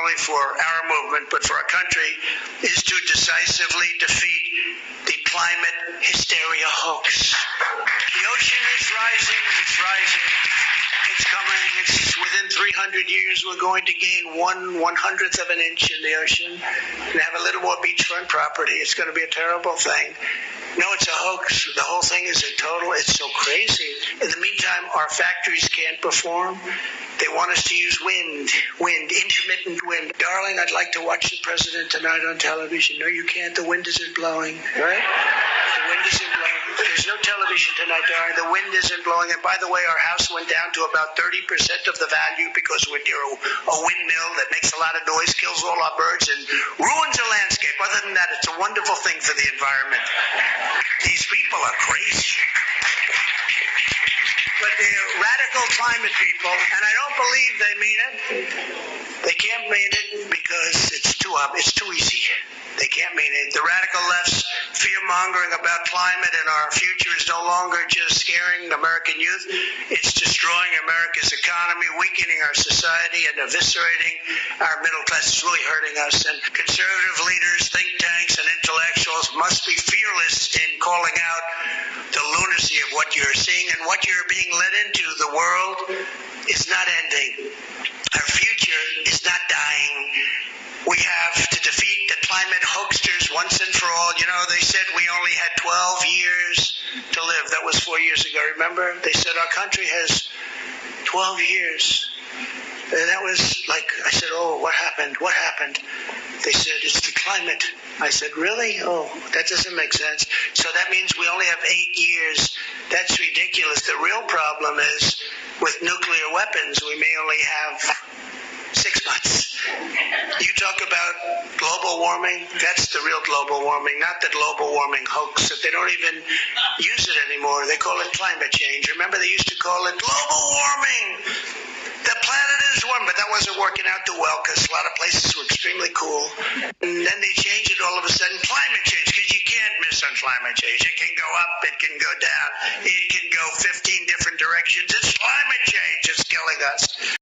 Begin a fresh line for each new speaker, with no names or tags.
only for our movement, but for our country, is to decisively defeat the climate hysteria hoax. The ocean is rising, it's rising, it's coming, it's within 300 years we're going to gain 1/100th of an inch in the ocean and have a little more beachfront property. It's going to be a terrible thing. No, it's a hoax. The whole thing is it's so crazy. In the meantime, our factories can't perform. They want us to use wind, intermittent wind. Darling, I'd like to watch the president tonight on television. No, you can't. The wind isn't blowing, right? The wind isn't blowing. There's no television tonight, darling. The wind isn't blowing. And by the way, our house went down to about 30% of the value because we're near a windmill that makes a lot of noise, kills all our birds, and ruins the landscape. Other than that, it's a wonderful thing for the environment. These people are crazy. But they're radical climate people, and I don't believe they mean it. They can't mean it because it's too easy. They can't mean it. The radical left's fear-mongering about climate and our future is no longer just scaring American youth. It's destroying America's economy, weakening our society, and eviscerating our middle class. It's really hurting us. And conservative leaders, think tanks, and intellectuals must be fearless in calling out the lunacy of what you're seeing and what you're being led into. The world is not ending. Our future is not dying. We have to defeat the climate hoaxsters once and for all. You know, they said we only had 12 years to live. That was 4 years ago, remember? They said our country has 12 years. And that was like, I said, oh, what happened? What happened? They said, it's the climate. I said, really? Oh, that doesn't make sense. So that means we only have 8 years. That's ridiculous. The real problem is with nuclear weapons, we may only have 6 months. You talk about global warming, that's the real global warming, not the global warming hoax that they don't even use it anymore. They call it climate change. Remember, they used to call it global warming. The planet is warm, but that wasn't working out too well because a lot of places were extremely cool. And then they changed it all of a sudden, climate change, because you can't miss on climate change. It can go up, it can go down, it can go 15 different directions. It's climate change. It's killing us.